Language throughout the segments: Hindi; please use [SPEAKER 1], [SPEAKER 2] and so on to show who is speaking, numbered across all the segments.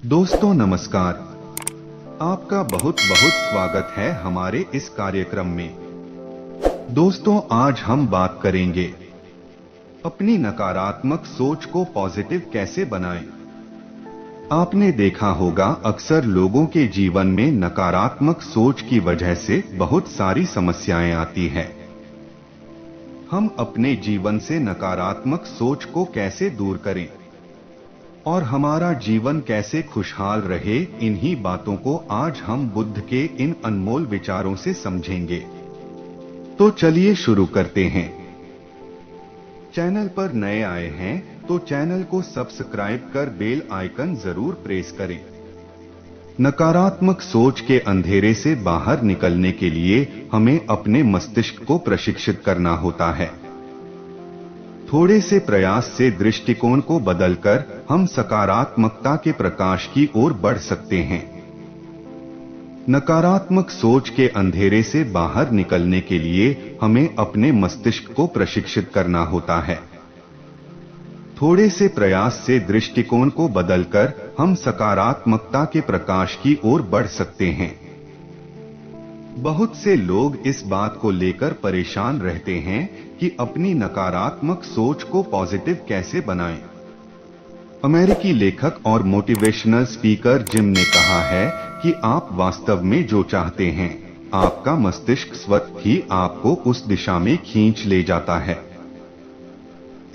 [SPEAKER 1] दोस्तों नमस्कार। आपका बहुत बहुत स्वागत है हमारे इस कार्यक्रम में। दोस्तों आज हम बात करेंगे अपनी नकारात्मक सोच को पॉजिटिव कैसे बनाएं। आपने देखा होगा अक्सर लोगों के जीवन में नकारात्मक सोच की वजह से बहुत सारी समस्याएं आती हैं। हम अपने जीवन से नकारात्मक सोच को कैसे दूर करें और हमारा जीवन कैसे खुशहाल रहे, इन्हीं बातों को आज हम बुद्ध के इन अनमोल विचारों से समझेंगे। तो चलिए शुरू करते हैं। चैनल पर नए आए हैं तो चैनल को सब्सक्राइब कर बेल आइकन जरूर प्रेस करें। नकारात्मक सोच के अंधेरे से बाहर निकलने के लिए हमें अपने मस्तिष्क को प्रशिक्षित करना होता है। थोड़े से प्रयास से दृष्टिकोण को बदलकर हम सकारात्मकता के प्रकाश की ओर बढ़ सकते हैं। नकारात्मक सोच के अंधेरे से बाहर निकलने के लिए हमें अपने मस्तिष्क को प्रशिक्षित करना होता है। थोड़े से प्रयास से दृष्टिकोण को बदलकर हम सकारात्मकता के प्रकाश की ओर बढ़ सकते हैं। बहुत से लोग इस बात को लेकर परेशान रहते हैं कि अपनी नकारात्मक सोच को पॉजिटिव कैसे बनाएं। अमेरिकी लेखक और मोटिवेशनल स्पीकर जिम ने कहा है कि आप वास्तव में जो चाहते हैं, आपका मस्तिष्क स्वतः ही आपको उस दिशा में खींच ले जाता है।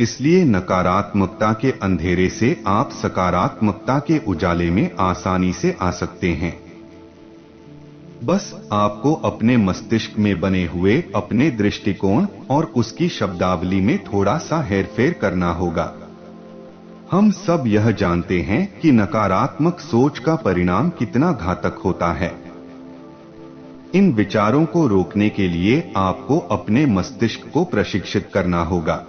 [SPEAKER 1] इसलिए नकारात्मकता के अंधेरे से आप सकारात्मकता के उजाले में आसानी से आ सकते हैं। बस आपको अपने मस्तिष्क में बने हुए अपने दृष्टिकोण और उसकी शब्दावली में थोड़ा सा हेरफेर करना होगा। हम सब यह जानते हैं कि नकारात्मक सोच का परिणाम कितना घातक होता है। इन विचारों को रोकने के लिए आपको अपने मस्तिष्क को प्रशिक्षित करना होगा।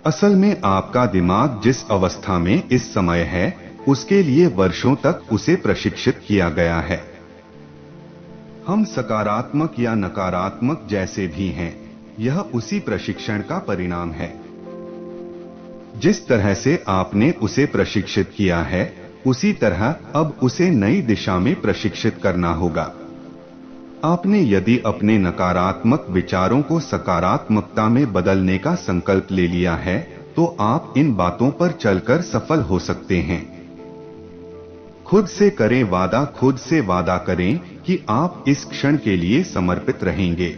[SPEAKER 1] असल में आपका दिमाग जिस अवस्था में इस समय है, उसके लिए वर्षों तक उसे प्रशिक्षित किया गया है। हम सकारात्मक या नकारात्मक जैसे भी हैं, यह उसी प्रशिक्षण का परिणाम है। जिस तरह से आपने उसे प्रशिक्षित किया है, उसी तरह अब उसे नई दिशा में प्रशिक्षित करना होगा। आपने यदि अपने नकारात्मक विचारों को सकारात्मकता में बदलने का संकल्प ले लिया है, तो आप इन बातों पर चलकर सफल हो सकते हैं। खुद से करें वादा, खुद से वादा करें कि आप इस क्षण के लिए समर्पित रहेंगे।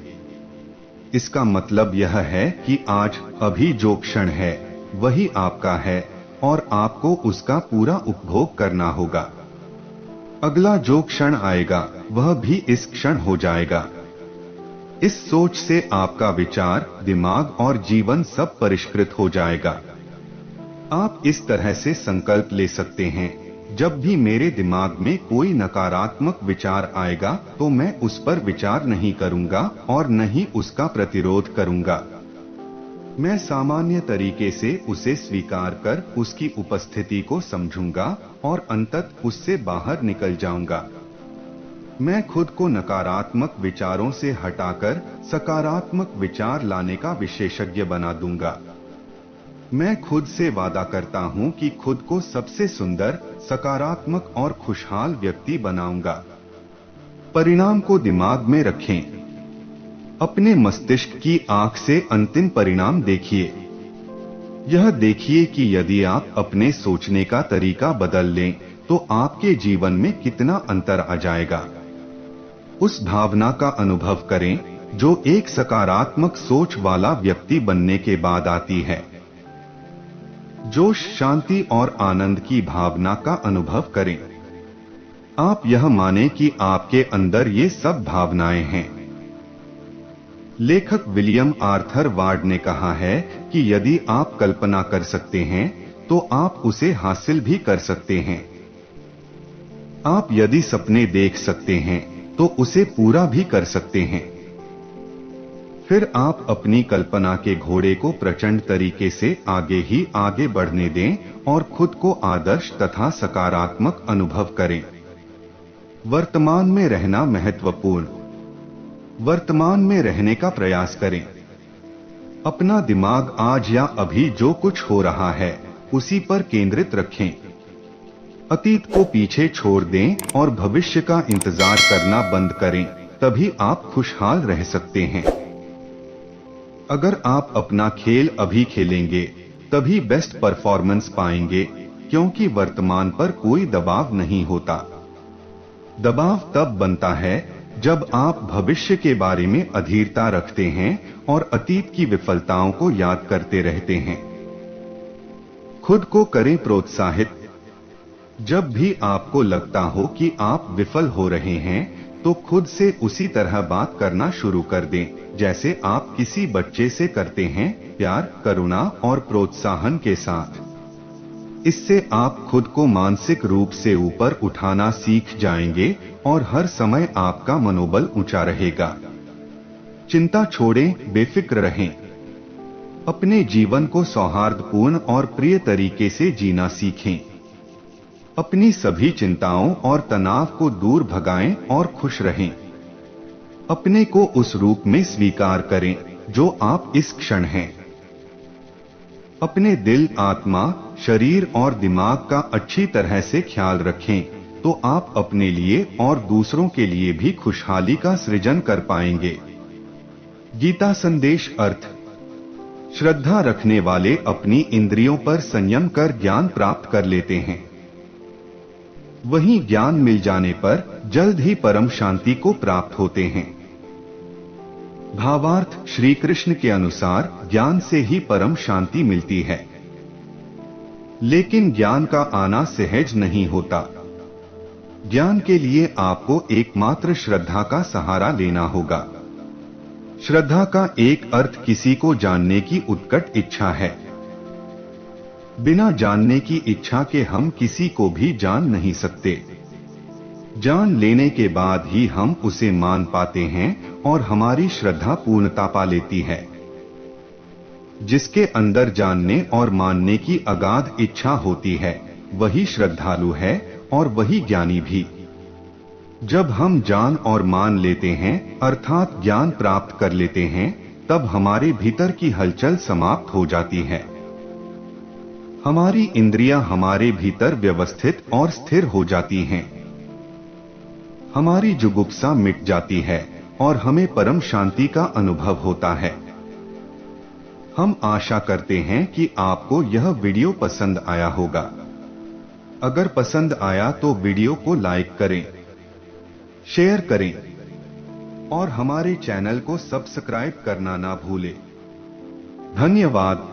[SPEAKER 1] इसका मतलब यह है कि आज अभी जो क्षण है वही आपका है और आपको उसका पूरा उपभोग करना होगा। अगला जो क्षण आएगा वह भी इस क्षण हो जाएगा। इस सोच से आपका विचार, दिमाग और जीवन सब परिष्कृत हो जाएगा। आप इस तरह से संकल्प ले सकते हैं, जब भी मेरे दिमाग में कोई नकारात्मक विचार आएगा तो मैं उस पर विचार नहीं करूंगा और न ही उसका प्रतिरोध करूंगा। मैं सामान्य तरीके से उसे स्वीकार कर उसकी उपस्थिति को समझूंगा और अंततः उससे बाहर निकल जाऊंगा। मैं खुद को नकारात्मक विचारों से हटाकर सकारात्मक विचार लाने का विशेषज्ञ बना दूंगा। मैं खुद से वादा करता हूं कि खुद को सबसे सुंदर, सकारात्मक और खुशहाल व्यक्ति बनाऊंगा। परिणाम को दिमाग में रखें। अपने मस्तिष्क की आंख से अंतिम परिणाम देखिए। यह देखिए कि यदि आप अपने सोचने का तरीका बदल लें तो आपके जीवन में कितना अंतर आ जाएगा। उस भावना का अनुभव करें जो एक सकारात्मक सोच वाला व्यक्ति बनने के बाद आती है। जोश, शांति और आनंद की भावना का अनुभव करें। आप यह माने कि आपके अंदर ये सब भावनाएं हैं। लेखक विलियम आर्थर वार्ड ने कहा है कि यदि आप कल्पना कर सकते हैं तो आप उसे हासिल भी कर सकते हैं। आप यदि सपने देख सकते हैं तो उसे पूरा भी कर सकते हैं। फिर आप अपनी कल्पना के घोड़े को प्रचंड तरीके से आगे ही आगे बढ़ने दें और खुद को आदर्श तथा सकारात्मक अनुभव करें। वर्तमान में रहना महत्वपूर्ण। वर्तमान में रहने का प्रयास करें। अपना दिमाग आज या अभी जो कुछ हो रहा है उसी पर केंद्रित रखें। अतीत को पीछे छोड़ दें और भविष्य का इंतजार करना बंद करें, तभी आप खुशहाल रह सकते हैं। अगर आप अपना खेल अभी खेलेंगे, तभी बेस्ट परफॉर्मेंस पाएंगे, क्योंकि वर्तमान पर कोई दबाव नहीं होता। दबाव तब बनता है जब आप भविष्य के बारे में अधीरता रखते हैं और अतीत की विफलताओं को याद करते रहते हैं। खुद को करें प्रोत्साहित। जब भी आपको लगता हो कि आप विफल हो रहे हैं, तो खुद से उसी तरह बात करना शुरू कर दें, जैसे आप किसी बच्चे से करते हैं, प्यार, करुणा और प्रोत्साहन के साथ। इससे आप खुद को मानसिक रूप से ऊपर उठाना सीख जाएंगे और हर समय आपका मनोबल ऊंचा रहेगा। चिंता छोड़ें, बेफिक्र रहें। अपने जीवन को सौहार्दपूर्ण और प्रिय तरीके से जीना सीखें। अपनी सभी चिंताओं और तनाव को दूर भगाएं और खुश रहें। अपने को उस रूप में स्वीकार करें जो आप इस क्षण हैं। अपने दिल, आत्मा, शरीर और दिमाग का अच्छी तरह से ख्याल रखें, तो आप अपने लिए और दूसरों के लिए भी खुशहाली का सृजन कर पाएंगे। गीता संदेश अर्थ: श्रद्धा रखने वाले अपनी इंद्रियों पर संयम कर ज्ञान प्राप्त कर लेते हैं। वहीं ज्ञान मिल जाने पर जल्द ही परम शांति को प्राप्त होते हैं। भावार्थ: श्री कृष्ण के अनुसार ज्ञान से ही परम शांति मिलती है, लेकिन ज्ञान का आना सहज नहीं होता। ज्ञान के लिए आपको एकमात्र श्रद्धा का सहारा लेना होगा। श्रद्धा का एक अर्थ किसी को जानने की उत्कट इच्छा है। बिना जानने की इच्छा के हम किसी को भी जान नहीं सकते। जान लेने के बाद ही हम उसे मान पाते हैं और हमारी श्रद्धा पूर्णता पा लेती है। जिसके अंदर जानने और मानने की अगाध इच्छा होती है, वही श्रद्धालु है और वही ज्ञानी भी। जब हम जान और मान लेते हैं, अर्थात ज्ञान प्राप्त कर लेते हैं, तब हमारे भीतर की हलचल समाप्त हो जाती है। हमारी इंद्रियां हमारे भीतर व्यवस्थित और स्थिर हो जाती हैं। हमारी जुगुप्सा मिट जाती है और हमें परम शांति का अनुभव होता है। हम आशा करते हैं कि आपको यह वीडियो पसंद आया होगा। अगर पसंद आया तो वीडियो को लाइक करें, शेयर करें और हमारे चैनल को सब्सक्राइब करना ना भूलें। धन्यवाद।